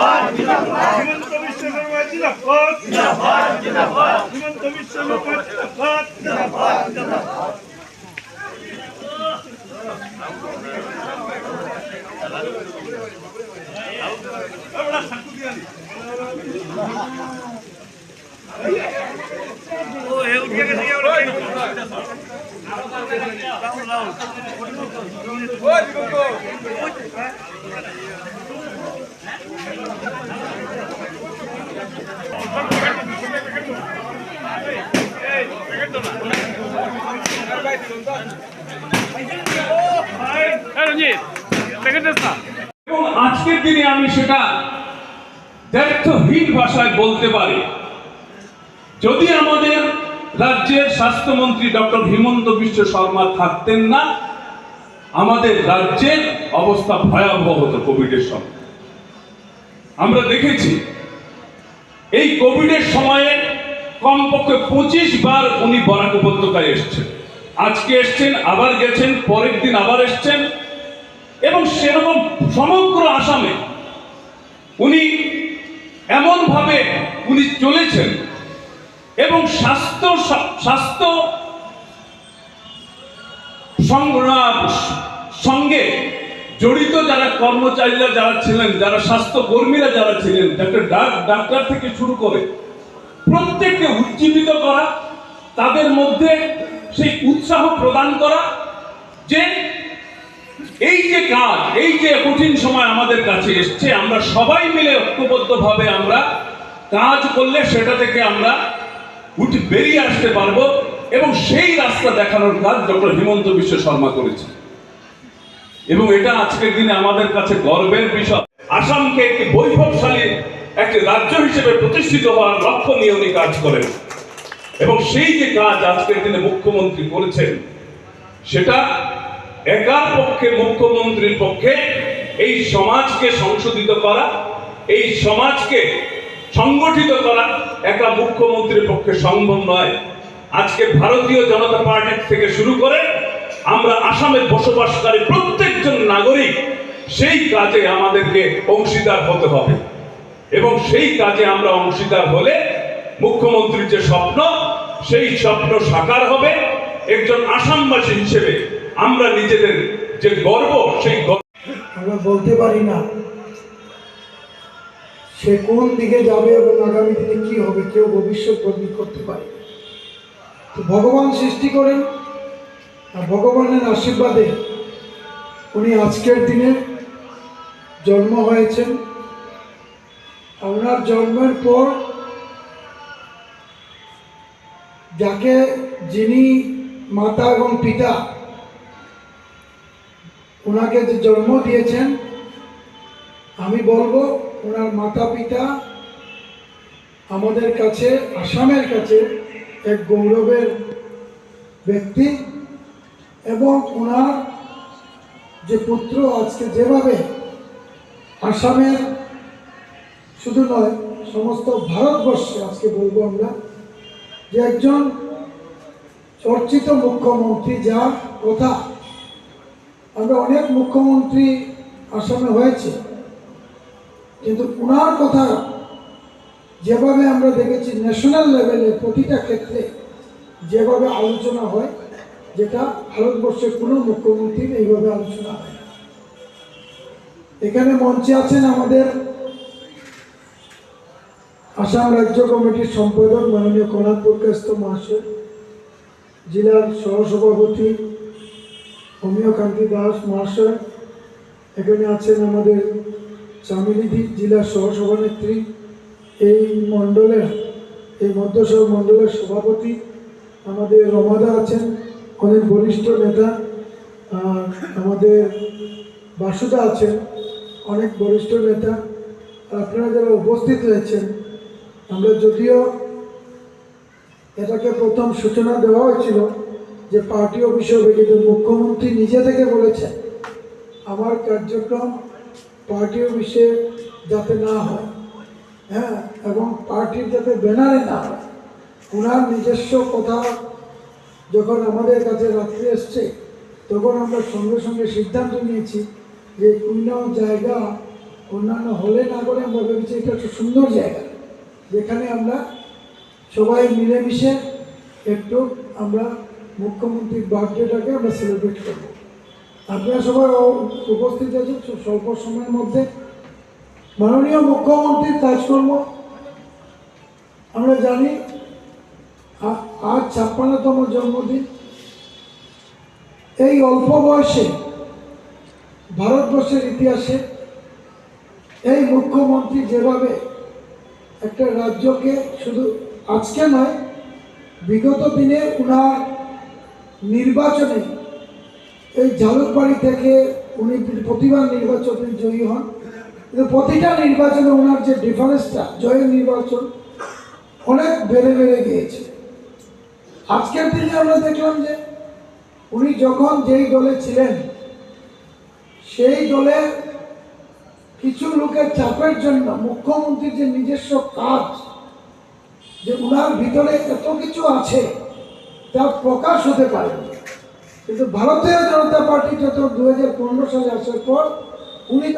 হিমন্ত বিশ্ব শর্মা জিন্দাবাদ, হিমন্ত বিশ্ব শর্মা জিন্দাবাদ। এবং আজকের দিনে আমি সেটা দ্ব্যর্থহীন ভাষায় বলতে পারি, যদি আমাদের রাজ্যের স্বাস্থ্যমন্ত্রী ডক্টর হিমন্ত বিশ্ব শর্মা থাকতেন না, আমাদের রাজ্যের অবস্থা ভয়াবহ হতো কোভিডের সময়। আমরা দেখেছি এই কোভিডের সময়ে কমপক্ষে 25 বার উনি বরাক উপত্যকায় এসেছেন। আজকে এসছেন, আবার গেছেন, পরের দিন আবার এসছেন, এবং সেরকম সমগ্র আসামে উনি এমন ভাবে উনি চলেছেন এবং স্বাস্থ্য সঙ্গে জড়িত যারা কর্মচারীরা যারা ছিলেন, যারা স্বাস্থ্য কর্মীরা যারা ছিলেন, ডাক্তার থেকে শুরু করে প্রত্যেককে উজ্জীবিত করা, তাদের মধ্যে সেই উৎসাহ প্রদান করা যে এই যে কাজ, এই যে কঠিন সময় আমাদের কাছে এসছে, আমরা সবাই মিলে ঐক্যবদ্ধভাবে আমরা কাজ করলে সেটা থেকে আমরা উঠে বেরিয়ে আসতে পারবো, এবং সেই রাস্তা দেখানোর কাজ ডক্টর হিমন্ত বিশ্ব শর্মা করেছে। এবং এটা আজকের দিনে আমাদের কাছে গর্বের বিষয়। আসামকে একটি বৈভবশালী একটি রাজ্য হিসেবে প্রতিষ্ঠিত হওয়ার লক্ষ্য নিয়ে উনি কাজ করেন, এবং সেই যে কাজ আজকের দিনে মুখ্যমন্ত্রী করেছেন, সেটা একার পক্ষে, মুখ্যমন্ত্রীর পক্ষে এই সমাজকে সংশোধিত করা, এই সমাজকে সংগঠিত করা একা মুখ্যমন্ত্রীর পক্ষে সম্ভব নয়। আজকে ভারতীয় জনতা পার্টি থেকে শুরু করে আমরা আসামে বসবাসকারী প্রত্যেকজন নাগরিক সেই কাজে আমাদেরকে অংশীদার হতে হবে, এবং সেই কাজে আমরা অংশীদার হলে মুখ্যমন্ত্রীর যে স্বপ্ন, সেই স্বপ্ন সাকার হবে। একজন আসামবাসী হিসেবে আমরা নিজেদের যে গর্ব, সেই আমরা বলতে পারি না সে কোন দিকে যাবে এবং আগামী দিনে কি হবে, কেউ ভবিষ্যৎবাণী করতে পারে। তো ভগবান সৃষ্টি করেন, আর ভগবানের আশীর্বাদে উনি আজকের দিনে জন্ম হয়েছেন। ওনার জন্মের পর যাকে যিনি মাতা এবং পিতা ওনাকে যে জন্ম দিয়েছেন, আমি বলবো ওনার মাতা পিতা আমাদের কাছে, আসামের কাছে এক গৌরবের ব্যক্তি, এবং ওনার যে পুত্র আজকে যেভাবে আসামের শুধু নয় সমস্ত ভারতবর্ষে আজকে বলবো আমরা যে একজন চর্চিত মুখ্যমন্ত্রী, যার কথা আমরা অনেক মুখ্যমন্ত্রী আসামে হয়েছে, কিন্তু ওনার কথা যেভাবে আমরা দেখেছি ন্যাশনাল লেভেলে প্রতিটা ক্ষেত্রে যেভাবে আলোচনা হয়, যেটা ভারতবর্ষের কোনো মুখ্যমন্ত্রীর এইভাবে আলোচনা হয়। এখানে মঞ্চে আছেন আমাদের আসাম রাজ্য কমিটির সম্পাদক মাননীয় কনাদ পুরকায়স্থ মহাশয়, জেলার সহসভাপতি হোমিওকান্তি দাস মহাশয়, এখানে আছেন আমাদের চামিলিদি জেলার সহসভানেত্রী, এই মণ্ডলের, এই মধ্যশহর মণ্ডলের সভাপতি আমাদের রমাদা আছেন, অনেক বরিষ্ঠ নেতা, আমাদের বাসুদা আছেন, অনেক বরিষ্ঠ নেতা। আপনারা যারা উপস্থিত হয়েছেন, আমরা যদিও এটাকে প্রথম সূচনা দেওয়া হয়েছিল যে পার্টি অফিসে হবে, কিন্তু মুখ্যমন্ত্রী নিজে থেকে বলেছেন আমার কার্যক্রম পার্টি অফিসে যাতে না হয়, হ্যাঁ, এবং পার্টির যাতে ব্যানারে না হয়। ওনার নিজস্ব কথা যখন আমাদের কাছে রাত্রে এসছে, তখন আমরা সঙ্গে সঙ্গে সিদ্ধান্ত নিয়েছি যে কোনো জায়গা অন্যান্য হলে না করে আমরা ভেবেছি এটা একটা সুন্দর জায়গা, যেখানে আমরা সবাই মিলেমিশে একটু আমরা মুখ্যমন্ত্রীর বার্থডেটাকে আমরা সেলিব্রেট করব। আপনারা সবাই উপস্থিত আছেন স্বল্প সময়ের মধ্যে। মাননীয় মুখ্যমন্ত্রীর কাজকর্ম আমরা জানি, আজ 56তম জন্মদিন। এই অল্প বয়সে ভারতবর্ষের ইতিহাসে এই মুখ্যমন্ত্রী যেভাবে একটা রাজ্যকে শুধু আজকে নয়, বিগত দিনে উনার নির্বাচনে এই ঝালুকবাড়ি থেকে উনি প্রতিবার নির্বাচনে জয়ী হন, কিন্তু প্রতিটা নির্বাচনে ওনার যে ডিফারেন্সটা জয়ের নির্বাচন অনেক বেড়ে বেড়ে গিয়েছে। আজকের দিনে আমরা দেখলাম যে উনি যখন যেই দলে ছিলেন সেই দলের কিছু লোকের চাপের জন্য মুখ্যমন্ত্রীর যে নিজস্ব কাজ, যে উনার ভিতরে এত কিছু আছে তা প্রকাশ হতে পারেনি। কিন্তু ভারতীয় জনতা পার্টি যত 2015 সালে আসার পর উনি